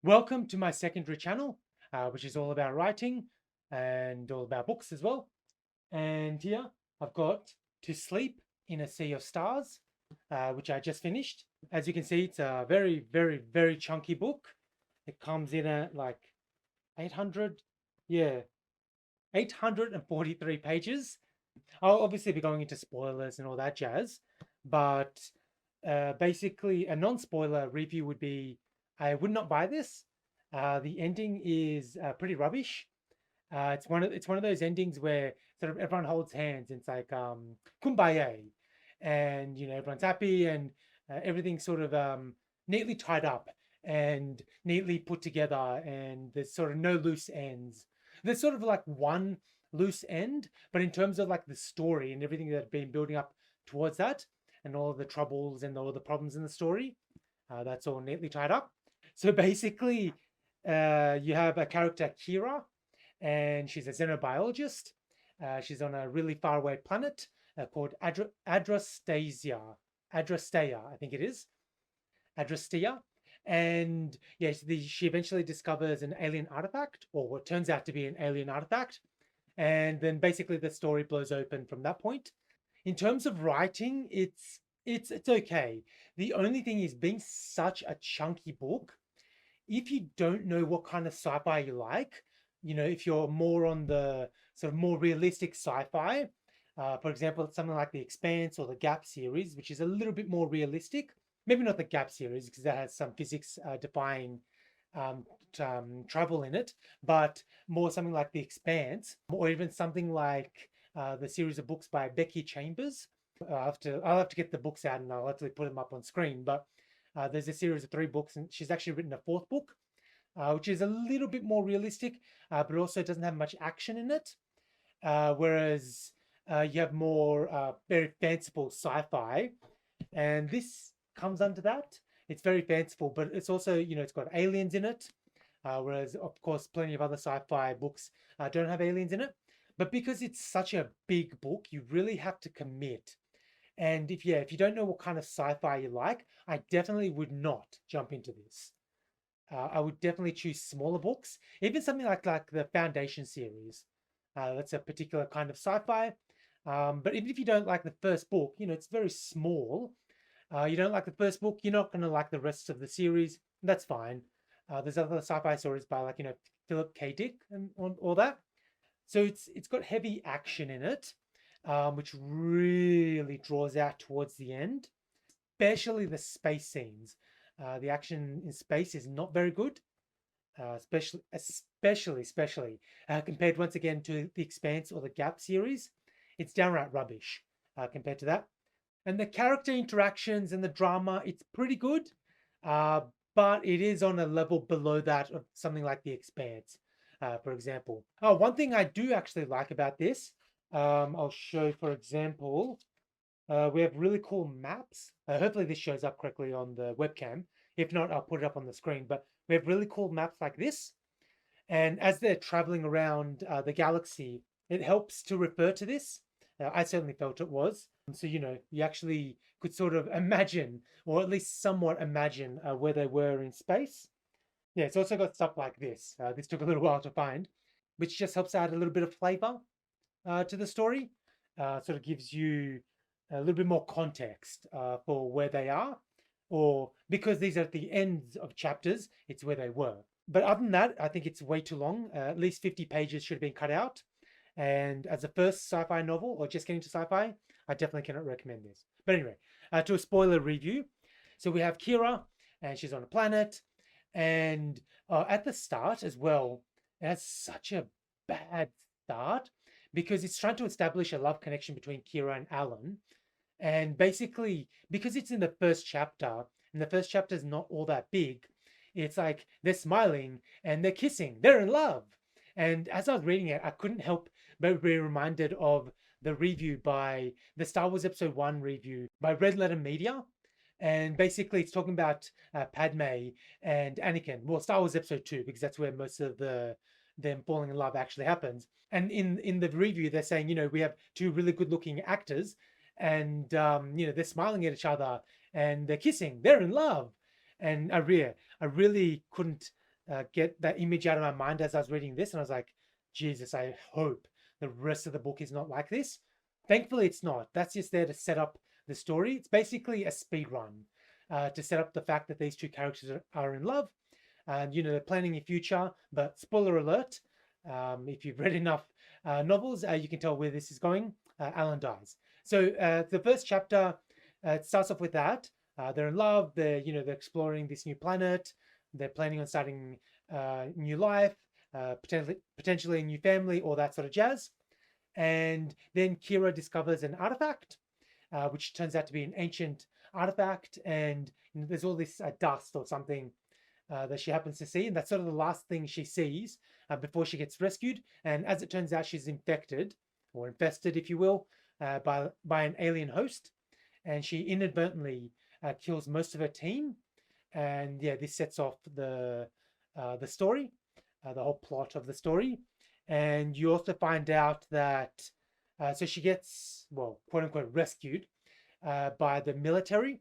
Welcome to my secondary channel, which is all about writing and all about books as well. And here I've got To Sleep in a Sea of Stars, which I just finished. As you can see, it's a very, very, very chunky book. It comes in at like 800, yeah, 843 pages. I'll obviously be going into spoilers and all that jazz, but basically a non-spoiler review would be I would not buy this. The ending is pretty rubbish. It's one of those endings where sort of everyone holds hands and it's like kumbaya, and everyone's happy and everything's sort of neatly tied up and neatly put together, and there's sort of no loose ends. There's sort of like one loose end, but in terms of like the story and everything that had been building up towards that, and all of the troubles and all the problems in the story, that's all neatly tied up. So basically, you have a character, Kira, and she's a xenobiologist. She's on a really faraway planet called Adrastasia. Adrastea, I think it is. Adrastea. And yes, she eventually discovers an alien artifact, or what turns out to be an alien artifact. And then basically the story blows open from that point. In terms of writing, it's okay. The only thing is, being such a chunky book, if you don't know what kind of sci-fi you like, if you're more on the sort of more realistic sci-fi, for example, something like The Expanse or the Gap series, which is a little bit more realistic. Maybe not the Gap series because that has some physics defying travel in it, but more something like The Expanse, or even something like the series of books by Becky Chambers. I'll have to get the books out and I'll actually put them up on screen. But there's a series of 3 books, and she's actually written a 4th book, which is a little bit more realistic, but also doesn't have much action in it. Whereas you have more very fanciful sci-fi, and this comes under that. It's very fanciful, but it's also, it's got aliens in it. Whereas, of course, plenty of other sci-fi books don't have aliens in it. But because it's such a big book, you really have to commit. And if you don't know what kind of sci-fi you like, I definitely would not jump into this. I would definitely choose smaller books, even something like the Foundation series. That's a particular kind of sci-fi. But even if you don't like the first book, it's very small. You don't like the first book, you're not going to like the rest of the series. That's fine. There's other sci-fi stories by Philip K. Dick and all that. So it's got heavy action in it, which really draws out towards the end, especially the space scenes. The action in space is not very good, especially compared once again to The Expanse or the Gap series. It's downright rubbish compared to that. And the character interactions and the drama, it's pretty good, but it is on a level below that of something like The Expanse, for example. Oh, one thing I do actually like about this, I'll show, for example, we have really cool maps. Hopefully this shows up correctly on the webcam. If not, I'll put it up on the screen. But we have really cool maps like this. And as they're traveling around the galaxy, it helps to refer to this. I certainly felt it was. So, you actually could sort of imagine, or at least somewhat imagine, where they were in space. Yeah, it's also got stuff like this. This took a little while to find, which just helps add a little bit of flavor to the story. Sort of gives you a little bit more context for where they are, or because these are at the ends of chapters, it's where they were. But other than that, I think it's way too long. At least 50 pages should have been cut out. And as a first sci-fi novel, or just getting to sci-fi, I definitely cannot recommend this. But anyway, to a spoiler review. So we have Kira, and she's on a planet. And at the start as well, it has such a bad start because it's trying to establish a love connection between Kira and Alan. And basically, because it's in the first chapter, and the first chapter is not all that big, it's like they're smiling and they're kissing, they're in love. And as I was reading it, I couldn't help but be reminded of the review by the Star Wars Episode 1 review by Red Letter Media. And basically, it's talking about Padme and Anakin. Well, Star Wars Episode 2, because that's where most of them falling in love actually happens. And in the review, they're saying, we have 2 really good looking actors, and they're smiling at each other and they're kissing, they're in love. And I really couldn't get that image out of my mind as I was reading this, and I was like, Jesus, I hope the rest of the book is not like this. Thankfully, it's not. That's just there to set up the story. It's basically a speed run to set up the fact that these two characters are in love, and they're planning a future. But spoiler alert: if you've read enough novels, you can tell where this is going. Alan dies. So the first chapter it starts off with that. They're in love. They're exploring this new planet. They're planning on starting new life, potentially a new family, all that sort of jazz. And then Kira discovers an artifact, which turns out to be an ancient artifact. And there's all this dust or something that she happens to see. And that's sort of the last thing she sees before she gets rescued. And as it turns out, she's infected or infested, if you will, by an alien host. And she inadvertently kills most of her team. And yeah, this sets off the story, the whole plot of the story. And you also find out that so she gets, well, quote unquote, rescued by the military.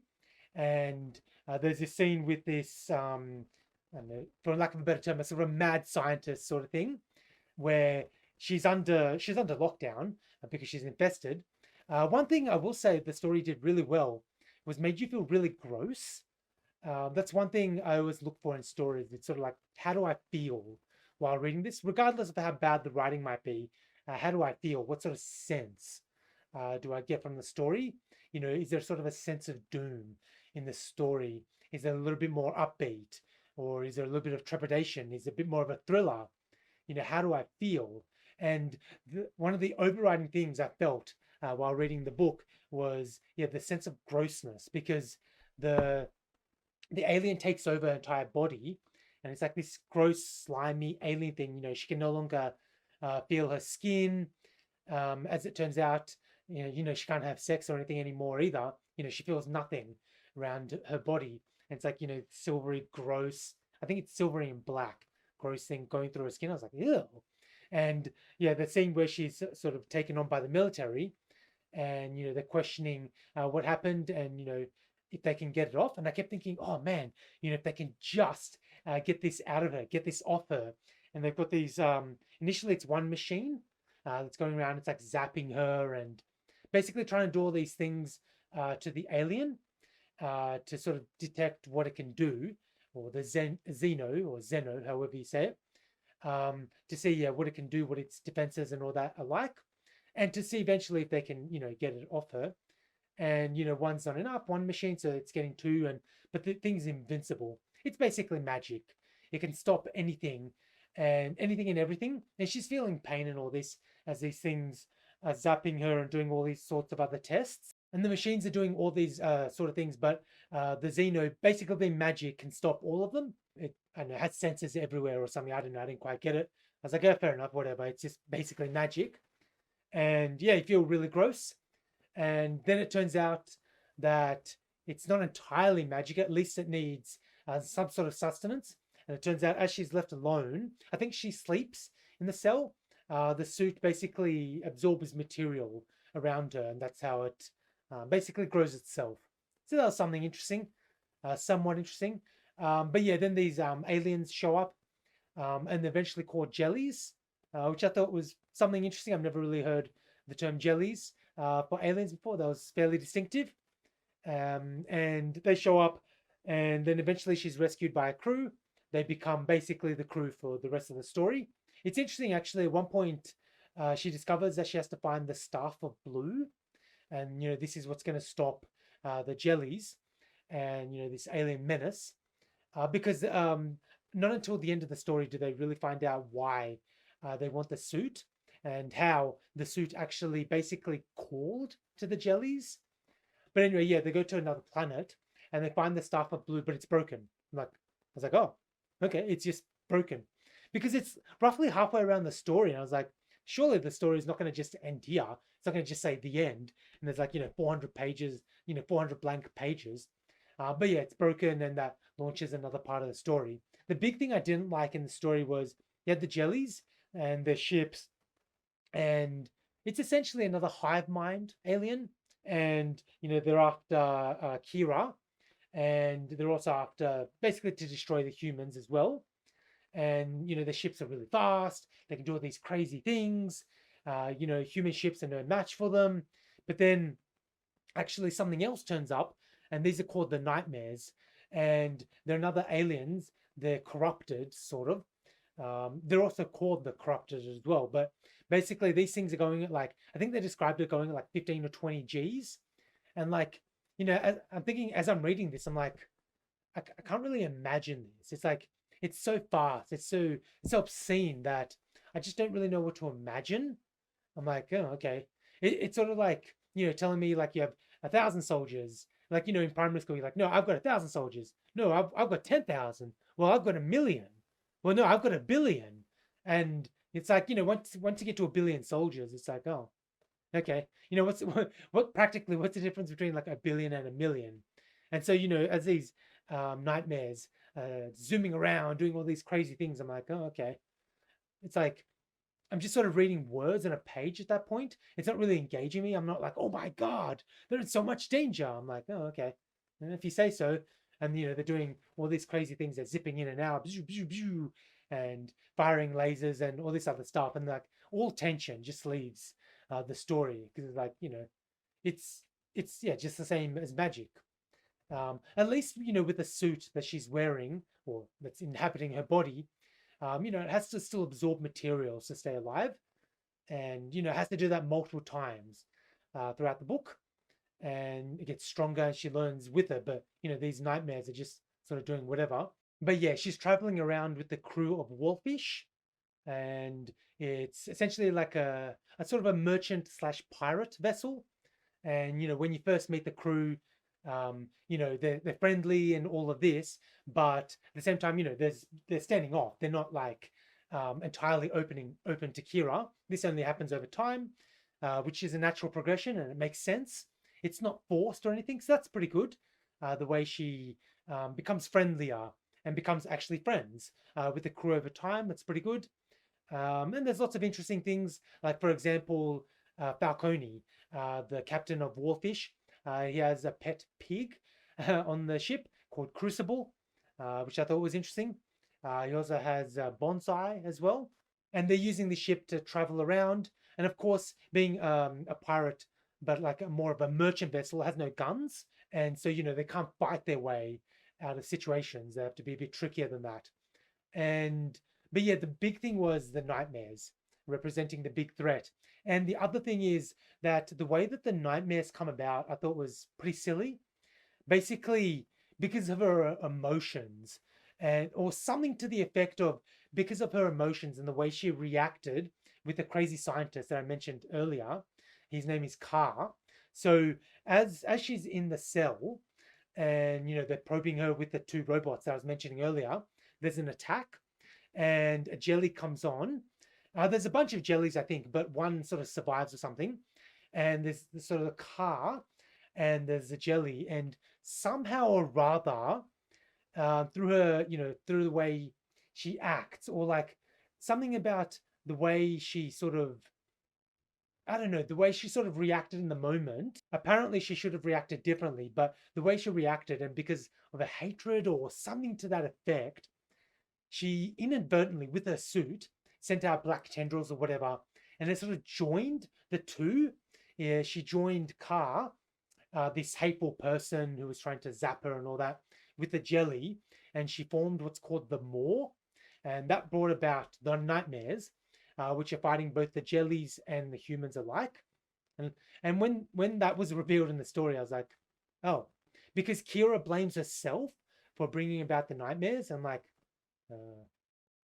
And there's this scene with this, I don't know, for lack of a better term, a sort of mad scientist sort of thing, where she's under lockdown because she's infested. One thing I will say the story did really well was made you feel really gross. That's one thing I always look for in stories. It's sort of like, how do I feel while reading this, regardless of how bad the writing might be? How do I feel? What sort of sense do I get from the story? Is there sort of a sense of doom in the story? Is there a little bit more upbeat, or is there a little bit of trepidation? Is it a bit more of a thriller? How do I feel? And one of the overriding things I felt while reading the book was, yeah, the sense of grossness, because the the alien takes over her entire body, and it's like this gross, slimy alien thing. She can no longer feel her skin. As it turns out, she can't have sex or anything anymore either. She feels nothing around her body. And it's like, silvery, gross. I think it's silvery and black, gross thing going through her skin. I was like, ew. And yeah, the scene where she's sort of taken on by the military, and they're questioning what happened, and if they can get it off. And I kept thinking, oh man, if they can just get this out of her, get this off her. And they've got these initially it's one machine that's going around. It's like zapping her and basically trying to do all these things to the alien to sort of detect what it can do, or the Xeno or Zeno, however you say it, to see what it can do, what its defenses and all that are like, and to see eventually if they can get it off her. And one's not enough, one machine, so it's getting two. And but the thing's invincible. It's basically magic. It can stop anything and everything. And she's feeling pain and all this as these things are zapping her and doing all these sorts of other tests. And the machines are doing all these sort of things, but the Xeno, basically being magic, can stop all of them. I don't know, has sensors everywhere or something. I don't know. I didn't quite get it. I was like, oh, fair enough, whatever. It's just basically magic. And yeah, you feel really gross. And then it turns out that it's not entirely magic. At least it needs some sort of sustenance. And it turns out as she's left alone, I think she sleeps in the cell. The suit basically absorbs material around her, and that's how it basically grows itself. So that was something interesting, somewhat interesting. But yeah, then these aliens show up, and they're eventually called jellies, which I thought was something interesting. I've never really heard the term jellies for aliens before. That was fairly distinctive. And they show up, and then eventually she's rescued by a crew. They become basically the crew for the rest of the story. It's interesting, actually. At one point, she discovers that she has to find the Staff of Blue, and this is what's going to stop the jellies and this alien menace. Because not until the end of the story do they really find out why they want the suit, and how the suit actually basically called to the jellies. But anyway, yeah, they go to another planet and they find the Staff of Blue, but it's broken. I was like, oh, okay, it's just broken. Because it's roughly halfway around the story. And I was like, surely the story is not going to just end here. It's not going to just say the end. And there's like, 400 pages, 400 blank pages. But yeah, it's broken, and that launches another part of the story. The big thing I didn't like in the story was you had the jellies and the ships, and it's essentially another hive mind alien. And they're after Kira, and they're also after basically to destroy the humans as well. and the ships are really fast. They can do all these crazy things. Human ships are no match for them. But then actually something else turns up, and these are called the nightmares, and they're another aliens. They're corrupted, sort of. They're also called the corrupted as well, but basically these things are going at, like, I think they described it going at like 15 or 20 Gs, and like, I'm thinking as I'm reading this, I'm like, I can't really imagine this. It's like it's so fast, it's so obscene that I just don't really know what to imagine. I'm like, oh, okay. It's sort of like, telling me like you have 1,000 soldiers. Like, in primary school, you're like, no, I've got 1,000 soldiers. No, I've got 10,000. Well, I've got 1,000,000. Well, no, I've got 1,000,000,000. And it's like, once you get to 1,000,000,000 soldiers, it's like, oh, okay. What practically, what's the difference between like 1,000,000,000 and 1,000,000? And so, as these nightmares zooming around, doing all these crazy things, I'm like, oh, okay. It's like, I'm just sort of reading words on a page at that point. It's not really engaging me. I'm not like, oh my God, they're in so much danger. I'm like, oh, okay. And if you say so, and they're doing all these crazy things, they're zipping in and out, and firing lasers and all this other stuff, and like all tension just leaves the story, because it's like, it's yeah, just the same as magic. At least, with the suit that she's wearing, or that's inhabiting her body, it has to still absorb materials to stay alive, and it has to do that multiple times throughout the book, and it gets stronger and she learns with it. But these nightmares are just sort of doing whatever. But yeah, she's traveling around with the crew of Wolfish, and it's essentially like a sort of a merchant slash pirate vessel. And when you first meet the crew, they're friendly and all of this, but at the same time, they're standing off. They're not like entirely open to Kira. This only happens over time, which is a natural progression, and it makes sense. It's not forced or anything, so that's pretty good. The way she becomes friendlier and becomes actually friends with the crew over time, that's pretty good. And there's lots of interesting things, like, for example, Falcone, the captain of Warfish. He has a pet pig on the ship called Crucible, which I thought was interesting. He also has Bonsai as well. And they're using the ship to travel around. And of course, being a pirate, but like more of a merchant vessel, has no guns. And so, they can't fight their way out of situations. They have to be a bit trickier than that. And but yeah, the big thing was the nightmares representing the big threat. And the other thing is that the way that the nightmares come about, I thought was pretty silly. Basically, because of her emotions, and or something to the effect of, because of her emotions and the way she reacted with the crazy scientist that I mentioned earlier. His name is Carr. So as she's in the cell, and they're probing her with the two robots that I was mentioning earlier, there's an attack, and a jelly comes on. There's a bunch of jellies, I think, but one sort of survives or something. And there's the sort of a car, and there's a jelly, and somehow or rather, through her, through the way she acts, or like something about the way she sort of, I don't know, the way she sort of reacted in the moment. Apparently, she should have reacted differently, but the way she reacted, and because of a hatred or something to that effect, she inadvertently, with her suit, sent out black tendrils or whatever, and it sort of joined the two. Yeah, she joined Carr, this hateful person who was trying to zap her and all that, with the jelly, and she formed what's called the Maw, and that brought about the nightmares, which are fighting both the jellies and the humans alike. And when that was revealed in the story, I was like, oh, because Kira blames herself for bringing about the nightmares. I'm like, uh,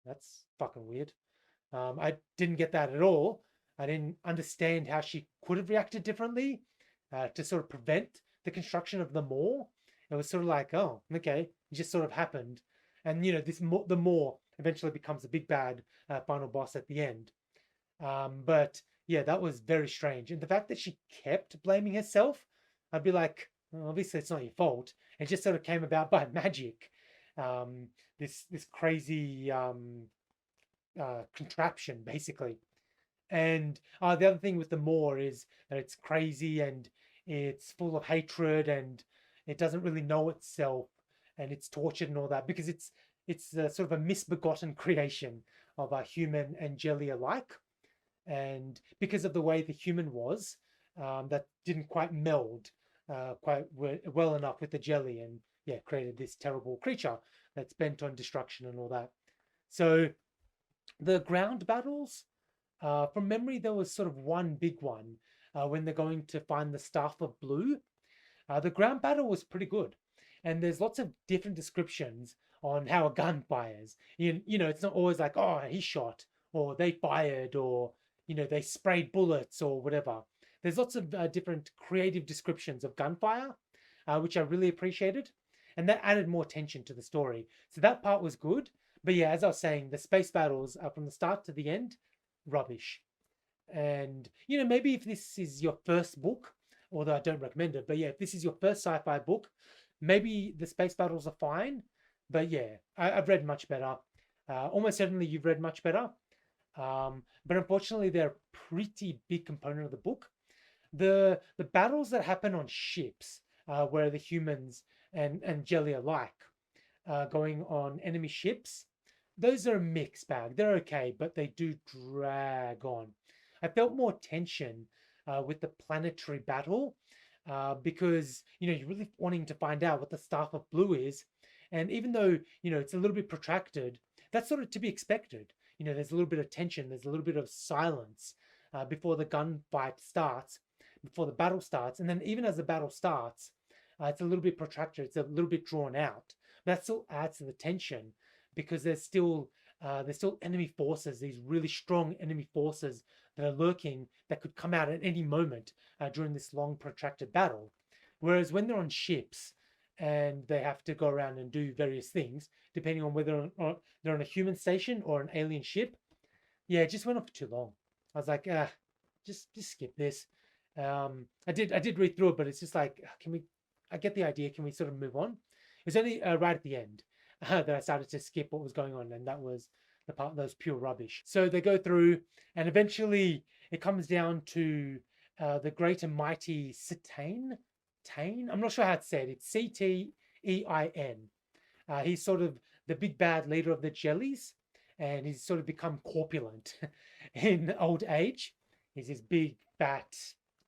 that's fucking weird. I didn't get that at all. I didn't understand how she could have reacted differently to sort of prevent the construction of the Maw. It was sort of like, oh, okay, it just sort of happened. And the Maw eventually becomes a big bad final boss at the end. But yeah, that was very strange. And the fact that she kept blaming herself, I'd be like, well, obviously it's not your fault. It just sort of came about by magic. Um, this crazy contraption, basically. And the other thing with the Maw is that it's crazy, and it's full of hatred, and it doesn't really know itself, and it's tortured and all that, because it's sort of a misbegotten creation of a human and jelly alike. And because of the way the human was, that didn't quite meld quite well enough with the jelly, and yeah, created this terrible creature that's bent on destruction and all that. So the ground battles, from memory, there was sort of one big one when they're going to find the Staff of Blue. The ground battle was pretty good, and there's lots of different descriptions on how a gun fires. You know, it's not always like, oh, he shot, or they fired, or they sprayed bullets, or whatever. There's lots of different creative descriptions of gunfire, which I really appreciated, and that added more tension to the story. So that part was good. But yeah, as I was saying, the space battles from the start to the end, rubbish. And maybe if this is your first book, although I don't recommend it, but yeah, if this is your first sci-fi book, maybe the space battles are fine. But yeah, I've read much better. Almost certainly you've read much better. But unfortunately, they're a pretty big component of the book. The battles that happen on ships, where the humans and Jelly alike going on enemy ships, those are a mixed bag. They're okay, but they do drag on. I felt more tension with the planetary battle because you're really wanting to find out what the Staff of Blue is, and even though it's a little bit protracted, that's sort of to be expected. There's a little bit of tension, there's a little bit of silence before the gunfight starts, before the battle starts, and then even as the battle starts, it's a little bit protracted, it's a little bit drawn out. That still adds to the tension because there's still enemy forces, these really strong enemy forces that are lurking that could come out at any moment during this long protracted battle. Whereas when they're on ships and they have to go around and do various things, depending on whether or not they're on a human station or an alien ship, yeah, it just went on for too long. I was like, just skip this. I did read through it, but it's just like, can we? I get the idea. Can we sort of move on? It was only right at the end that I started to skip what was going on, and that was the part that was pure rubbish. So they go through, and eventually it comes down to the great and mighty Cetane. Tane? I'm not sure how it's said. It's Ctein. He's sort of the big bad leader of the jellies, and he's sort of become corpulent in old age. He's this big fat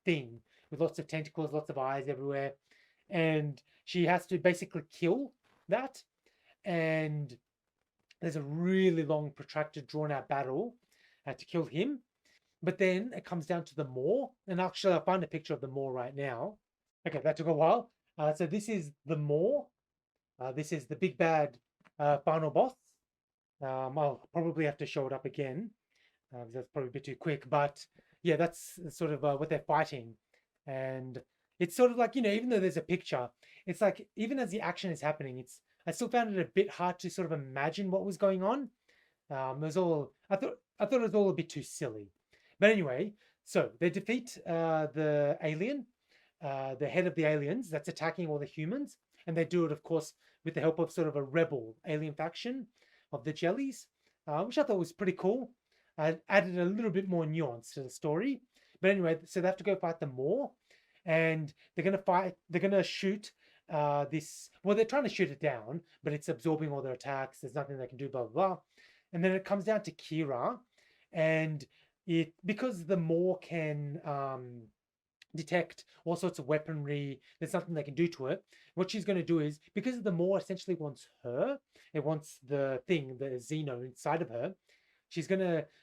thing with lots of tentacles, lots of eyes everywhere, and she has to basically kill that. And there's a really long, protracted, drawn out battle to kill him. But then it comes down to the Maw, and actually, I'll find a picture of the Maw right now. Okay, that took a while. So this is the Maw. This is the big bad final boss. I'll probably have to show it up again. That's probably a bit too quick, but yeah, that's sort of what they're fighting. And it's sort of like, even though there's a picture, it's like, even as the action is happening, I still found it a bit hard to sort of imagine what was going on. It was all, I thought it was all a bit too silly. But anyway, so they defeat the alien, the head of the aliens that's attacking all the humans. And they do it, of course, with the help of sort of a rebel alien faction of the jellies, which I thought was pretty cool. Added a little bit more nuance to the story. But anyway, so they have to go fight the Maw, and they're gonna shoot this. Well, they're trying to shoot it down, but it's absorbing all their attacks. There's nothing they can do, blah blah blah. And then it comes down to Kira, and because the Maw can detect all sorts of weaponry, there's nothing they can do to it. What she's going to do is, because the Maw essentially wants her, it wants the thing, the Xeno inside of her.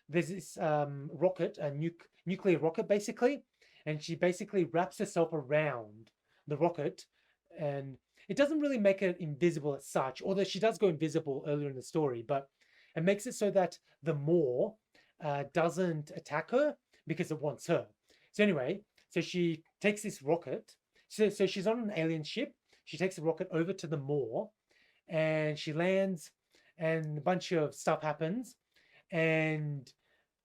There's this rocket, a nuclear rocket basically, and she basically wraps herself around the rocket, and it doesn't really make it invisible as such, although she does go invisible earlier in the story, but it makes it so that the Maw doesn't attack her because it wants her. So anyway, so she takes this rocket. So she's on an alien ship. She takes the rocket over to the Maw, and she lands, and a bunch of stuff happens. And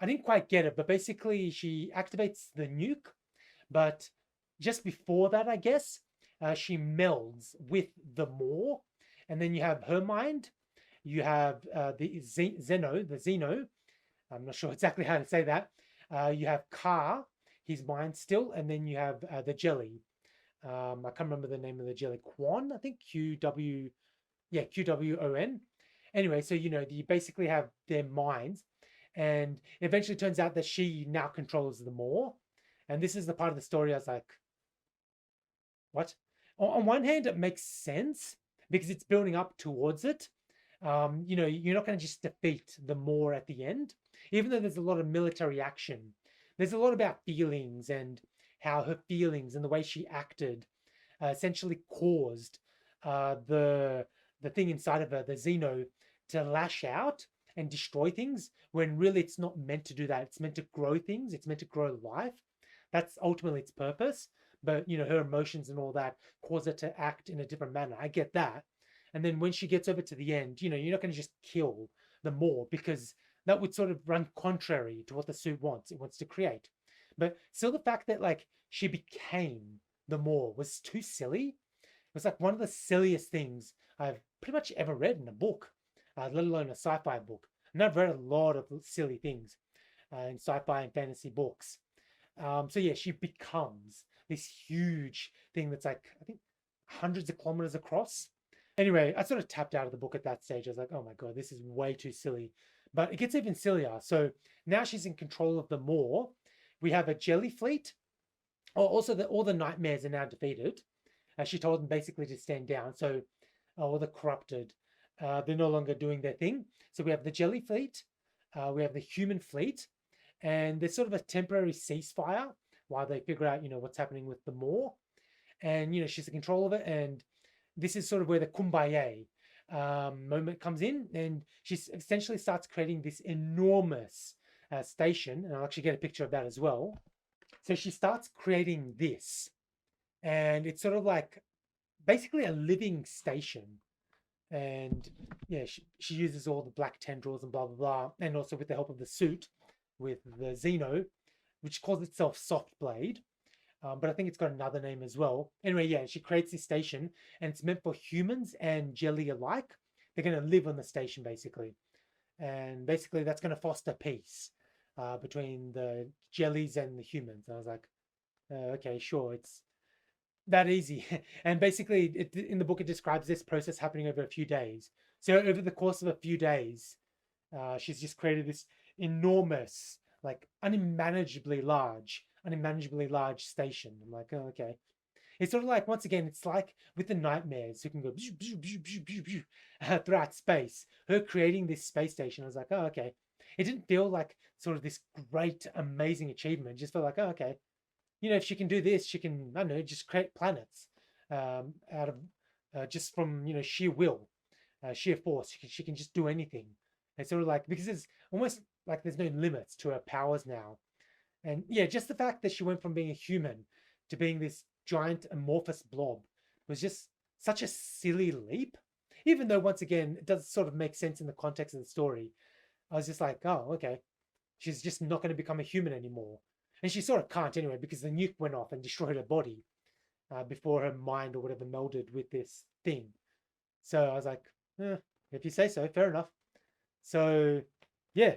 I didn't quite get it, but basically she activates the nuke. But just before that, I guess, she melds with the Maw, and then you have her mind. You have the Xeno. I'm not sure exactly how to say that. You have Ka, his mind still, and then you have the jelly. I can't remember the name of the jelly. Quan, I think, QWON. Anyway, so you basically have their minds, and it eventually turns out that she now controls them more. And this is the part of the story I was like, what? On one hand, it makes sense because it's building up towards it. You're not going to just defeat the Moor at the end, even though there's a lot of military action. There's a lot about feelings and how her feelings and the way she acted essentially caused the thing inside of her, the Xeno, to lash out and destroy things when really it's not meant to do that. It's meant to grow things. It's meant to grow life. That's ultimately its purpose. But her emotions and all that cause her to act in a different manner. I get that. And then when she gets over to the end, you're not going to just kill the Moor because that would sort of run contrary to what the suit wants. It wants to create. But still, the fact that like she became the Moor was too silly. It was like one of the silliest things I've pretty much ever read in a book, let alone a sci-fi book. And I've read a lot of silly things in sci-fi and fantasy books. So yeah, she becomes this huge thing that's like, I think, hundreds of kilometers across. Anyway, I sort of tapped out of the book at that stage. I was like, oh my God, this is way too silly. But it gets even sillier. So now she's in control of the Moor. We have a jelly fleet. Oh, also, all the nightmares are now defeated. She told them basically to stand down. So all the corrupted, they're no longer doing their thing. So we have the jelly fleet. We have the human fleet. And there's sort of a temporary ceasefire while they figure out, what's happening with the Moor. And, she's in control of it. And this is sort of where the kumbaya moment comes in. And she essentially starts creating this enormous station. And I'll actually get a picture of that as well. So she starts creating this. And it's sort of like basically a living station. And yeah, she uses all the black tendrils and blah, blah, blah. And also with the help of the suit with the Xeno, which calls itself Soft Blade. But I think it's got another name as well. Anyway, yeah, she creates this station and it's meant for humans and jelly alike. They're going to live on the station basically. And basically that's going to foster peace between the jellies and the humans. And I was like, okay, sure, it's that easy. And basically in the book, it describes this process happening over a few days. So over the course of a few days, she's just created this enormous, like unimaginably large station. I'm like, oh, okay. It's sort of like, once again, it's like with the nightmares who can go throughout space. Her creating this space station, I was like, oh, okay. It didn't feel like sort of this great, amazing achievement. It just felt like, oh, okay. If she can do this, she can, I don't know, just create planets out of just from, sheer will, sheer force. She can just do anything. It's sort of like, because it's almost like there's no limits to her powers now. And yeah, just the fact that she went from being a human to being this giant amorphous blob was just such a silly leap. Even though, once again, it does sort of make sense in the context of the story. I was just like, oh, okay. She's just not going to become a human anymore. And she sort of can't anyway, because the nuke went off and destroyed her body before her mind or whatever melded with this thing. So I was like, if you say so, fair enough. So, yeah.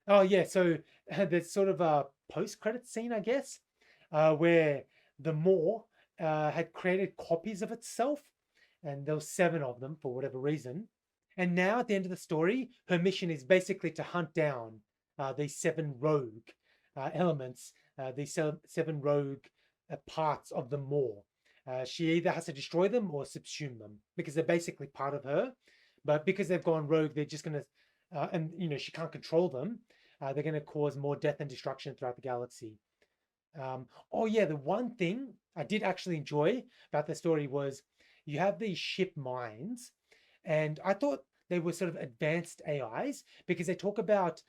Oh, yeah. So there's sort of a post-credit scene, I guess, where the Moor had created copies of itself, and there were 7 of them for whatever reason. And now at the end of the story, her mission is basically to hunt down these 7 rogue elements, these 7 rogue parts of the Moor. She either has to destroy them or subsume them because they're basically part of her. But because they've gone rogue, they're just going to, and she can't control them. They're going to cause more death and destruction throughout the galaxy. Oh yeah, the one thing I did actually enjoy about the story was you have these ship minds, and I thought they were sort of advanced AIs because they talk about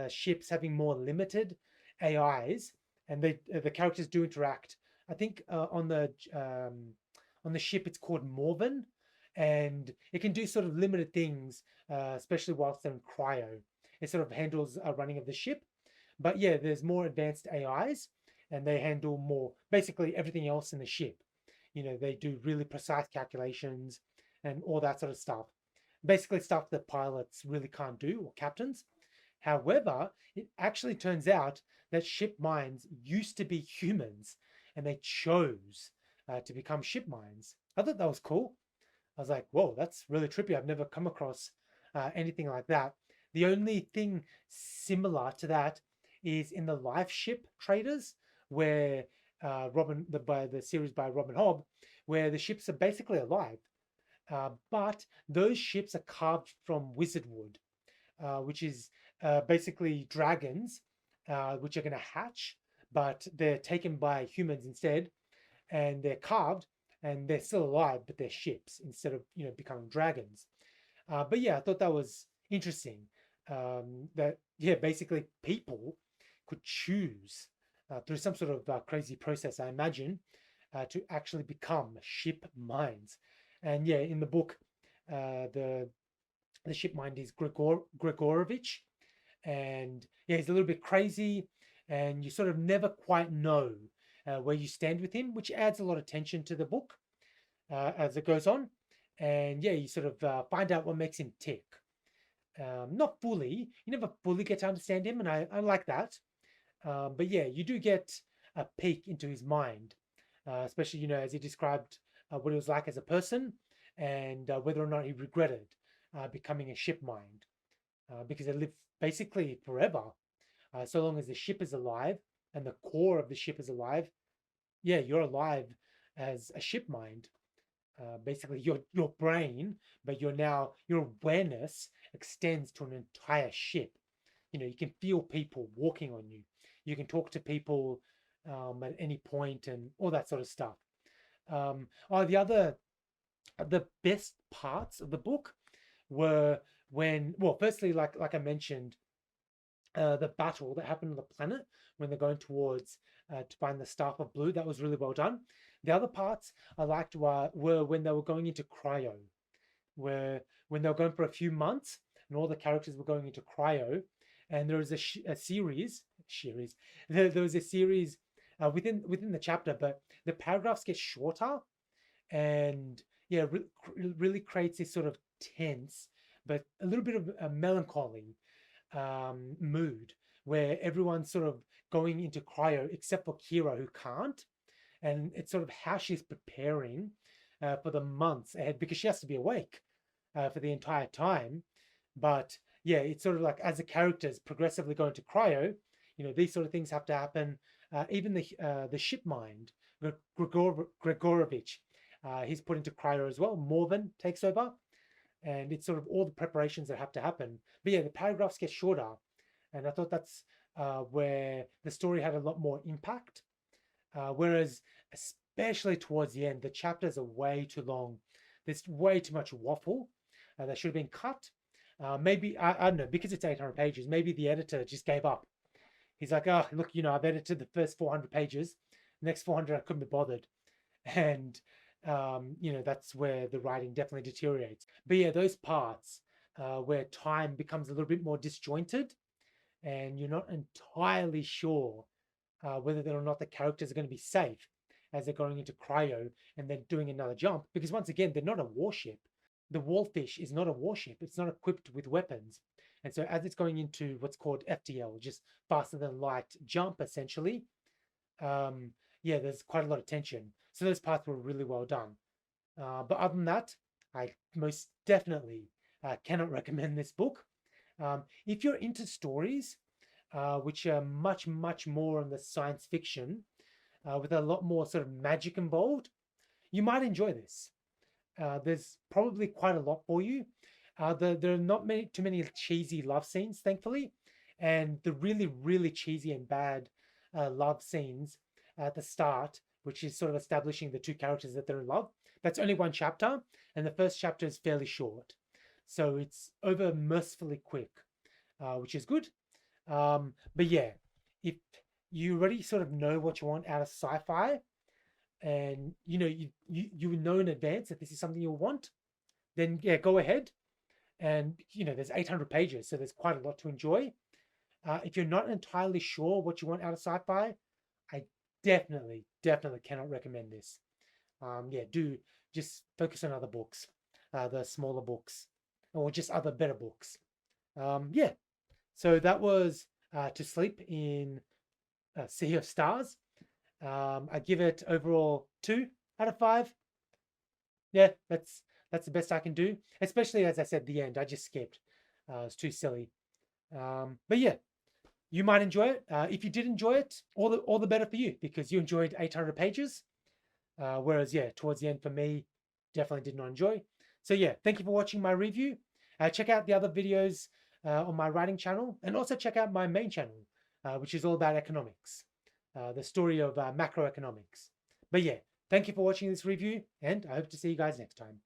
ships having more limited AIs, and the characters do interact. I think on the ship it's called Morven, and it can do sort of limited things, especially whilst they're in cryo. It sort of handles running of the ship, but yeah, there's more advanced AIs, and they handle more basically everything else in the ship. They do really precise calculations and all that sort of stuff. Basically, stuff that pilots really can't do or captains. However, it actually turns out that ship minds used to be humans and they chose to become ship minds. I thought that was cool. I was like, whoa, that's really trippy. I've never come across anything like that. The only thing similar to that is in the Life Ship Traders, where by the series by Robin Hobb, where the ships are basically alive, but those ships are carved from wizard wood, which is basically dragons, which are going to hatch, but they're taken by humans instead, and they're carved, and they're still alive, but they're ships instead of becoming dragons. But yeah, I thought that was interesting. That yeah, basically people could choose through some sort of crazy process, I imagine, to actually become ship minds. And yeah, in the book, the ship mind is Gregorovich, and yeah, he's a little bit crazy, and you sort of never quite know where you stand with him, which adds a lot of tension to the book as it goes on. And yeah, you sort of find out what makes him tick. Not fully, you never fully get to understand him, and I like that. But yeah, you do get a peek into his mind, especially as he described what he was like as a person, and whether or not he regretted becoming a ship mind, because they live basically forever, so long as the ship is alive and the core of the ship is alive. Yeah, you're alive as a ship mind. Basically, your brain, but your awareness extends to an entire ship. You can feel people walking on you. You can talk to people at any point and all that sort of stuff. Oh, the best parts of the book were when, well, firstly, like I mentioned, the battle that happened on the planet when they're going towards to find the Staff of Blue. That was really well done. The other parts I liked were when they were going into cryo, where when they were going for a few months and all the characters were going into cryo, and there was a series. There was a series within the chapter, but the paragraphs get shorter, and yeah, really creates this sort of tense, but a little bit of a melancholy mood where everyone's sort of going into cryo except for Kira, who can't. And it's sort of how she's preparing for the months ahead, because she has to be awake for the entire time. But yeah, it's sort of like as the characters progressively go into cryo, these sort of things have to happen. Even the ship mind, Gregorovich, he's put into cryo as well. Morven takes over, and it's sort of all the preparations that have to happen. But yeah, the paragraphs get shorter, and I thought that's where the story had a lot more impact. Whereas, especially towards the end, the chapters are way too long. There's way too much waffle that should have been cut. Maybe I don't know, because it's 800 pages. Maybe the editor just gave up. He's like, oh, look, I've edited the first 400 pages. The next 400 I couldn't be bothered, and that's where the writing definitely deteriorates. But yeah, those parts where time becomes a little bit more disjointed, and you're not entirely sure whether or not the characters are going to be safe as they're going into cryo and then doing another jump. Because once again, they're not a warship. The Wallfish is not a warship. It's not equipped with weapons. And so as it's going into what's called FTL, just faster than light jump, essentially, yeah, there's quite a lot of tension. So those parts were really well done. But other than that, I most definitely cannot recommend this book. If you're into stories which are much, much more on the science fiction, with a lot more sort of magic involved, you might enjoy this. There's probably quite a lot for you. There are not too many cheesy love scenes, thankfully, and the really, really cheesy and bad love scenes at the start, which is sort of establishing the two characters that they're in love. That's only one chapter, and the first chapter is fairly short, so it's over mercifully quick, which is good. But yeah, if you already sort of know what you want out of sci-fi, and you know in advance that this is something you'll want, then yeah, go ahead. And there's 800 pages, so there's quite a lot to enjoy. If you're not entirely sure what you want out of sci-fi, I definitely cannot recommend this. Yeah, do just focus on other books, the smaller books, or just other better books. Yeah, so that was To Sleep in a Sea of Stars. I give it overall 2 out of 5. Yeah, that's the best I can do. Especially as I said, the end I just skipped. It's too silly. But yeah, you might enjoy it. If you did enjoy it, all the better for you because you enjoyed 800 pages. Whereas, yeah, towards the end for me, definitely did not enjoy. So yeah, thank you for watching my review. Check out the other videos on my writing channel, and also check out my main channel, which is all about economics, the story of macroeconomics. But yeah, thank you for watching this review, and I hope to see you guys next time.